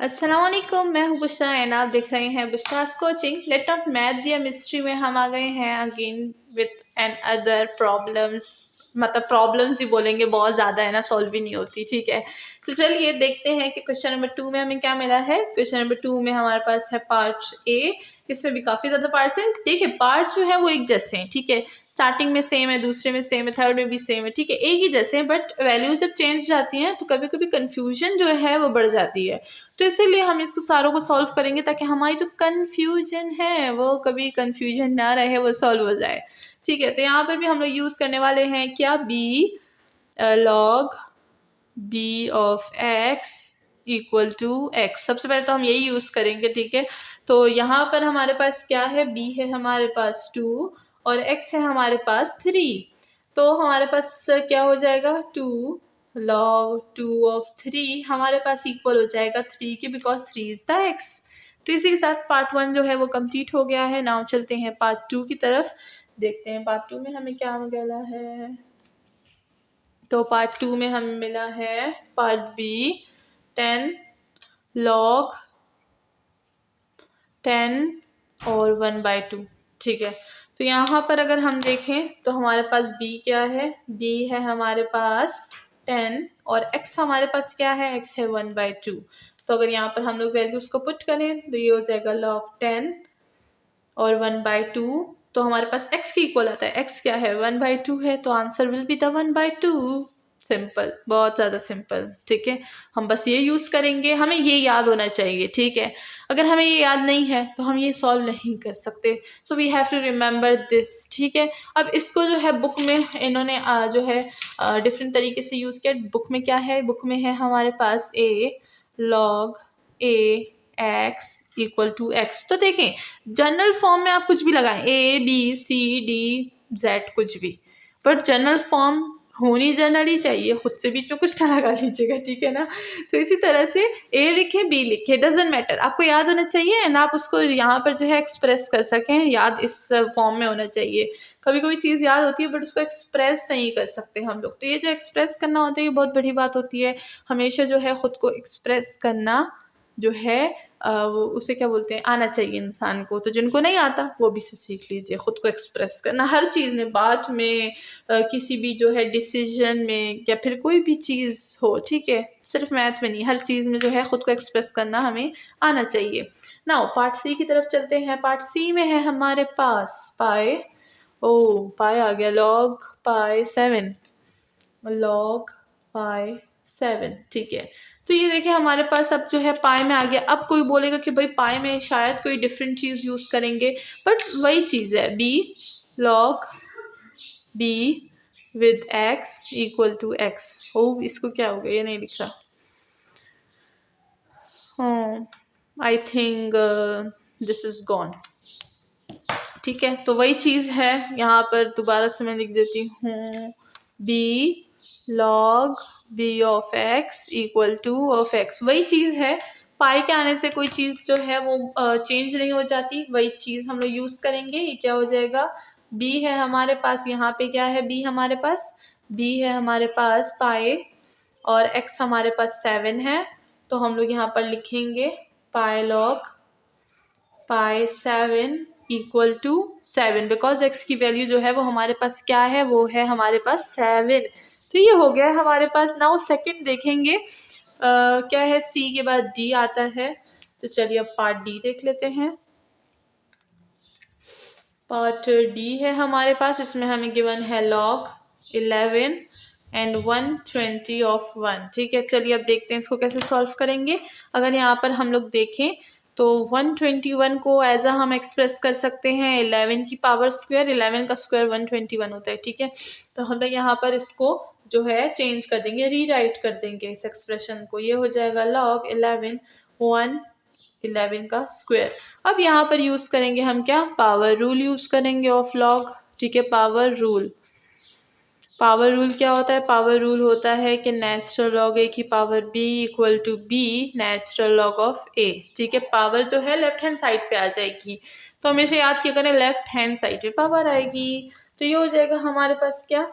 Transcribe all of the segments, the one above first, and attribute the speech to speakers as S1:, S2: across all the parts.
S1: अस्सलाम वालेकुम, मैं हूँ बुशरा एंड आप देख रहे हैं बुशरास कोचिंग। लेट नॉट मैथ दिया मिस्ट्री में हम आ गए हैं again with an other problems. मतलब प्रॉब्लम्स ही बोलेंगे, बहुत ज़्यादा है ना, सॉल्व ही नहीं होती। ठीक है, तो चलिए देखते हैं कि क्वेश्चन नंबर 2 में हमें क्या मिला है। क्वेश्चन नंबर 2 में हमारे पास है पार्ट ए। इसमें भी काफ़ी ज़्यादा पार्ट्स हैं। देखिए पार्ट्स जो है वो एक जैसे हैं, ठीक है, स्टार्टिंग में सेम है, दूसरे में सेम है, थर्ड में भी सेम है, ठीक है, एक ही जैसे हैं, बट वैल्यूज जब चेंज जाती हैं तो कभी कभी कन्फ्यूजन जो है वो बढ़ जाती है। तो इसीलिए हम इसको सारों को सॉल्व करेंगे ताकि हमारी जो कन्फ्यूजन है वो कभी कन्फ्यूजन ना रहे, वो सॉल्व हो जाए। ठीक है, तो यहाँ पर भी हम लोग यूज़ करने वाले हैं क्या, b log b of x equal to x. सबसे पहले तो हम यही यूज़ करेंगे। ठीक है, तो यहाँ पर हमारे पास क्या है, b है हमारे पास 2 और x है हमारे पास 3। तो हमारे पास क्या हो जाएगा, 2 log 2 ऑफ 3 हमारे पास इक्वल हो जाएगा 3 के, बिकॉज 3 इज द x। तो इसी के साथ पार्ट 1 जो है वो कंप्लीट हो गया है। नाउ चलते हैं पार्ट 2 की तरफ, देखते हैं पार्ट 2 में हमें क्या मिला है। तो पार्ट 2 में हमें मिला है पार्ट बी 10 log 10 और 1/2। ठीक है, तो यहाँ पर अगर हम देखें तो हमारे पास b क्या है, b है हमारे पास 10 और x हमारे पास क्या है, x है 1/2। तो अगर यहाँ पर हम लोग वैल्यूज को पुट करें तो ये हो जाएगा log 10 और 1/2। तो हमारे पास x की इक्वल आता है, x क्या है 1/2 है, तो answer will be the 1/2। Simple, बहुत ज़्यादा सिंपल। ठीक है, हम बस ये यूज़ करेंगे, हमें ये याद होना चाहिए। ठीक है, अगर हमें ये याद नहीं है तो हम ये सॉल्व नहीं कर सकते। So we have to remember this. ठीक है, अब इसको जो है बुक में इन्होंने जो है डिफरेंट तरीके से यूज़ किया। बुक में क्या है, बुक में है हमारे पास a log a x equal to x. तो देखें जनरल फॉर्म में आप कुछ भी लगाएं, a b c d z कुछ भी, बट जनरल फॉर्म होनी जनरली चाहिए, खुद से बीच में कुछ ना लगा लीजिएगा। ठीक है ना, तो इसी तरह से a लिखे b लिखे, डजेंट मैटर, आपको याद होना चाहिए एंड आप उसको यहाँ पर जो है एक्सप्रेस कर सकें। याद इस फॉर्म में होना चाहिए। कभी कभी चीज़ याद होती है बट उसको एक्सप्रेस नहीं कर सकते हम लोग, तो ये जो एक्सप्रेस करना होता है ये बहुत बड़ी बात होती है। हमेशा जो है ख़ुद को एक्सप्रेस करना जो है वो उसे क्या बोलते हैं, आना चाहिए इंसान को। तो जिनको नहीं आता वो भी से सीख लीजिए, ख़ुद को एक्सप्रेस करना हर चीज़ में, बात में, किसी भी जो है डिसीजन में, या फिर कोई भी चीज़ हो। ठीक है, सिर्फ मैथ में नहीं, हर चीज़ में जो है ख़ुद को एक्सप्रेस करना हमें आना चाहिए। नाउ पार्ट सी की तरफ चलते हैं। पार्ट सी में है हमारे पास पाई, पाई आ गया, log पाई 7, log पाई 7। ठीक है, तो ये देखिए हमारे पास अब जो है पाई में आ गया। अब कोई बोलेगा कि भाई पाई में शायद कोई डिफरेंट चीज़ यूज़ करेंगे, बट वही चीज़ है, b log b with x equal to x। इसको क्या हो गया, ये नहीं लिख रहा। I think this is gone. ठीक है, तो वही चीज़ है, यहाँ पर दोबारा से मैं लिख देती हूँ, b log b of x equal two of x। वही चीज़ है, पाई के आने से कोई चीज़ जो है वो चेंज नहीं हो जाती, वही चीज़ हम लोग यूज़ करेंगे। ये क्या हो जाएगा, b है हमारे पास, यहाँ पे क्या है, b हमारे पास, b है हमारे पास पाई और x हमारे पास 7 है। तो हम लोग यहाँ पर लिखेंगे pi log pi 7 equal to 7, because x की वैल्यू जो है वो हमारे पास क्या है, वो है हमारे पास 7। तो ये हो गया है हमारे पास। नाउ सेकंड देखेंगे क्या है, c के बाद d आता है। तो चलिए अब पार्ट d देख लेते हैं। पार्ट d है हमारे पास, इसमें हमें गिवन है log 11 एंड 120 ऑफ 1। ठीक है, चलिए अब देखते हैं इसको कैसे सॉल्व करेंगे। अगर यहाँ पर हम लोग देखें तो 121 को एज हम एक्सप्रेस कर सकते हैं 11 की पावर स्क्वायर। 11 का स्क्वायर 121 होता है। ठीक है, तो हम लोग यहाँ पर इसको जो है चेंज कर देंगे, रीराइट कर देंगे इस एक्सप्रेशन को। ये हो जाएगा log 11 111 का स्क्वायर। अब यहाँ पर यूज़ करेंगे हम क्या, पावर रूल यूज़ करेंगे ऑफ लॉग। ठीक है, पावर रूल, पावर रूल क्या होता है, पावर रूल होता है कि नेचुरल लॉग ए की power b equal to b natural log of a। ठीक है, पावर जो है लेफ्ट हैंड साइड पे आ जाएगी, तो हमेशा याद क्या करें, लेफ्ट हैंड साइड पे पावर आएगी। तो ये हो जाएगा हमारे पास क्या,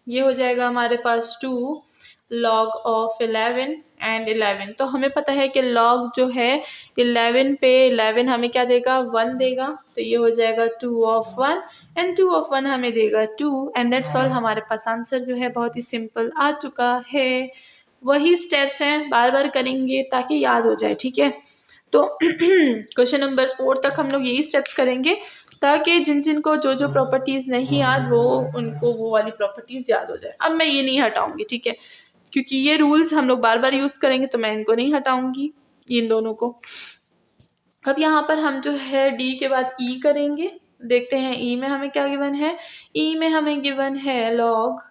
S1: ये हो जाएगा हमारे पास 2 log of 11 एंड 11। तो हमें पता है कि log जो है 11 पे 11 हमें क्या देगा, 1 देगा, तो ये हो जाएगा 2 of 1 एंड 2 of 1 हमें देगा 2 एंड दैट्स ऑल। हमारे पास आंसर जो है बहुत ही सिंपल आ चुका है। वही स्टेप्स हैं, बार बार करेंगे ताकि याद हो जाए, ठीक है। तो क्वेश्चन नंबर 4 तक हम लोग यही स्टेप्स करेंगे ताकि जिन जिन को जो जो प्रॉपर्टीज़ नहीं याद वो उनको वो वाली प्रॉपर्टीज़ याद हो जाए। अब मैं ये नहीं हटाऊंगी, ठीक है, क्योंकि ये रूल्स हम लोग बार बार यूज़ करेंगे तो मैं इनको नहीं हटाऊंगी, इन दोनों को। अब यहाँ पर हम जो है डी के बाद ई करेंगे। देखते हैं ई में हमें क्या गिवन है। ई में हमें गिवन है लॉग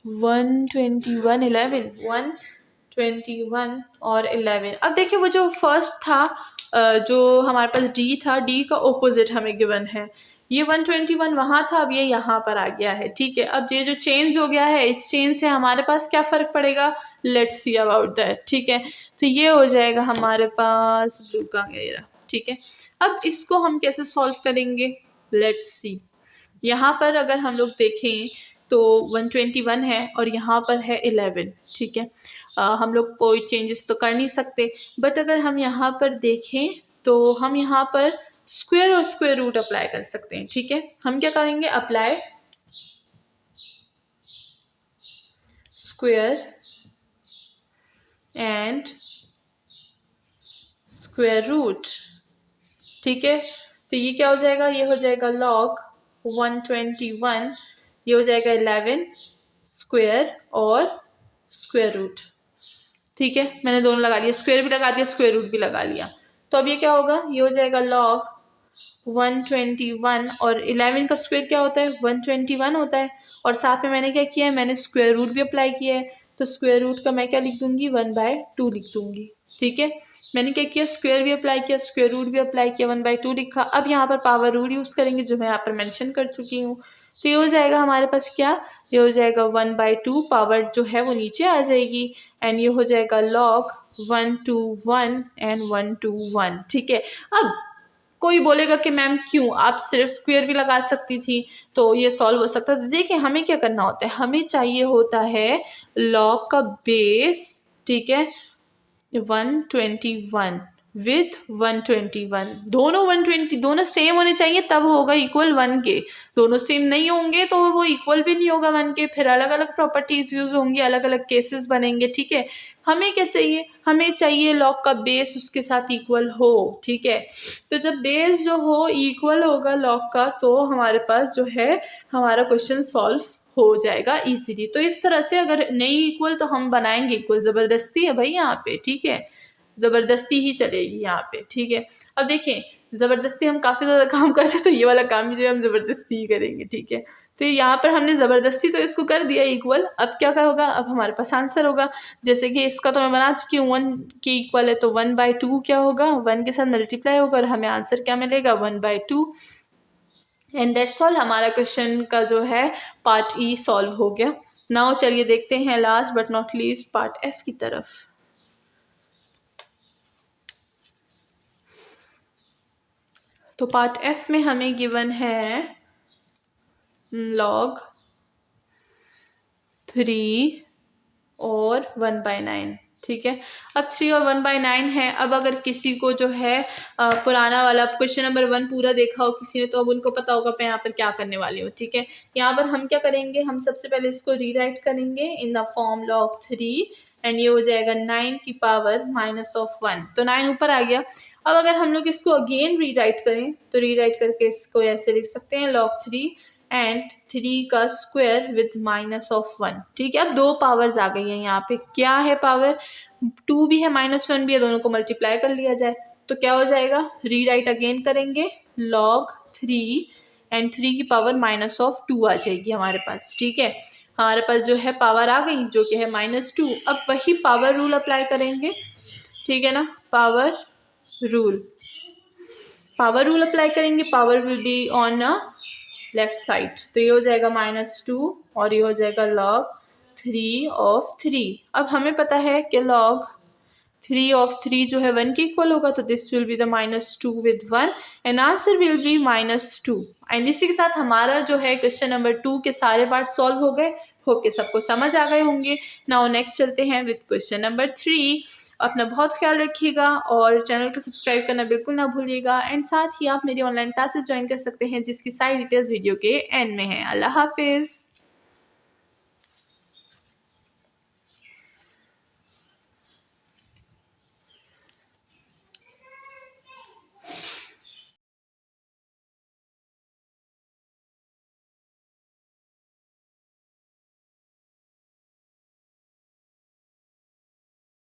S1: 121 11 121 और 11। अब देखिए वो जो फर्स्ट था जो हमारे पास डी था, डी का ओपोजिट हमें गिवन है। ये 121 वहाँ था, अब ये यहाँ पर आ गया है, ठीक है। अब ये जो चेंज हो गया है, इस चेंज से हमारे पास क्या फ़र्क पड़ेगा, लेट्स सी अबाउट दैट, ठीक है। तो ये हो जाएगा हमारे पास ब्लू का घेरा, ठीक है। अब इसको हम कैसे सॉल्व करेंगे, लेट्स सी। यहाँ पर अगर हम लोग देखें तो 121 है और यहाँ पर है 11, ठीक है। हम लोग कोई चेंजेस तो कर नहीं सकते, बट अगर हम यहाँ पर देखें तो हम यहाँ पर स्क्वायर और स्क्वायर रूट अप्लाई कर सकते हैं, ठीक है। हम क्या करेंगे, apply square and square root, ठीक है। तो ये क्या हो जाएगा, ये हो जाएगा लॉग 121, ये हो जाएगा 11 स्क्वायर और स्क्वायर रूट, ठीक है। मैंने दोनों लगा लिया, स्क्वायर भी लगा दिया, स्क्वायर रूट भी लगा लिया। तो अब ये क्या होगा, ये हो जाएगा लॉग 121 और 11 का स्क्वायर क्या होता है, 121 होता है। और साथ में मैंने क्या किया है, मैंने स्क्वायर रूट भी अप्लाई किया है, तो स्क्वायर रूट का मैं क्या लिख दूंगी, 1/2 लिख दूंगी, ठीक है। मैंने क्या किया, स्क्वायर भी अप्लाई किया, स्क्वायर रूट भी अप्लाई किया, 1/2 लिखा। अब यहाँ पर पावर रूल यूज़ करेंगे जो मैं यहाँ पर मेंशन कर चुकी हूँ। तो ये हो जाएगा हमारे पास क्या, ये हो जाएगा 1/2, पावर जो है वो नीचे आ जाएगी एंड ये हो जाएगा लॉग 121 एंड 121, ठीक है। अब कोई बोलेगा कि मैम क्यों, आप सिर्फ स्क्वायर भी लगा सकती थी तो ये सॉल्व हो सकता था। देखिए हमें क्या करना होता है, हमें चाहिए होता है लॉग का बेस, ठीक है, 121 विथ 121, दोनों 120 दोनों सेम होने चाहिए तब होगा इक्वल 1 के। दोनों सेम नहीं होंगे तो वो इक्वल भी नहीं होगा 1 के, फिर अलग अलग प्रॉपर्टीज यूज होंगी, अलग अलग केसेस बनेंगे, ठीक है। हमें क्या चाहिए, हमें चाहिए लॉग का बेस उसके साथ इक्वल हो, ठीक है। तो जब बेस जो हो इक्वल होगा लॉग का तो हमारे पास जो है हमारा क्वेश्चन सॉल्व हो जाएगा इजीली। तो इस तरह से अगर नहीं इक्वल तो हम बनाएंगे इक्वल, ज़बरदस्ती है भाई यहाँ पे, ठीक है, ज़बरदस्ती ही चलेगी यहाँ पे, ठीक है। अब देखिए ज़बरदस्ती हम काफ़ी ज़्यादा काम करते हैं तो ये वाला काम भी जो है हम ज़बरदस्ती ही करेंगे, ठीक है। तो यहाँ पर हमने ज़बरदस्ती तो इसको कर दिया इक्वल, अब क्या होगा, अब हमारे पास आंसर होगा। जैसे कि इसका तो मैं बना चुकी हूँ, 1 के इक्वल है तो 1/2 क्या होगा, 1 के साथ मल्टीप्लाई होगा और हमें आंसर क्या मिलेगा, 1/2 एंड दैट्स ऑल। हमारा क्वेश्चन का जो है पार्ट ई सॉल्व हो गया। नाउ चलिए देखते हैं last but not least part F की तरफ। तो पार्ट एफ में हमें गिवन है लॉग 3 और 1/9, ठीक है। अब 3 और 1/9 है। अब अगर किसी को जो है पुराना वाला क्वेश्चन नंबर 1 पूरा देखा हो किसी ने तो अब उनको पता होगा मैं यहाँ पर क्या करने वाली हूँ, ठीक है। यहाँ पर हम क्या करेंगे, हम सबसे पहले इसको रीराइट करेंगे in the form log 3 and ये हो जाएगा 9 की पावर -1, तो 9 ऊपर आ गया। अब अगर हम लोग इसको अगेन रीराइट करें तो रीराइट करके इसको ऐसे लिख सकते हैं लॉग 3 एंड 3 का स्क्वायर विथ -1, ठीक है। अब 2 पावर्स आ गई हैं यहाँ पे, क्या है पावर, 2 भी है -1 भी है, दोनों को मल्टीप्लाई कर लिया जाए तो क्या हो जाएगा, रीराइट अगेन करेंगे लॉग 3 एंड 3 की पावर -2 आ जाएगी हमारे पास, ठीक है। हमारे पास जो है पावर आ गई जो कि है -2। अब वही पावर रूल अप्लाई करेंगे, ठीक है ना, पावर रूल अप्लाई करेंगे, power will be on left side, तो ये हो जाएगा -2 और ये हो जाएगा log 3 of 3। अब हमें पता है कि log 3 of 3 जो है 1 के इक्वल होगा, तो this will be the -2 with 1 and answer will be -2। And इसी के साथ हमारा जो है क्वेश्चन नंबर 2 के सारे पार्ट सॉल्व हो गए। होप के सबको समझ आ गए होंगे। नाउ नेक्स्ट चलते हैं विद क्वेश्चन नंबर 3। अपना बहुत ख्याल रखिएगा और चैनल को सब्सक्राइब करना बिल्कुल ना भूलिएगा। एंड साथ ही आप मेरी ऑनलाइन क्लासेस ज्वाइन कर सकते हैं जिसकी सारी डिटेल्स वीडियो के एंड में है। अल्लाह हाफिज़।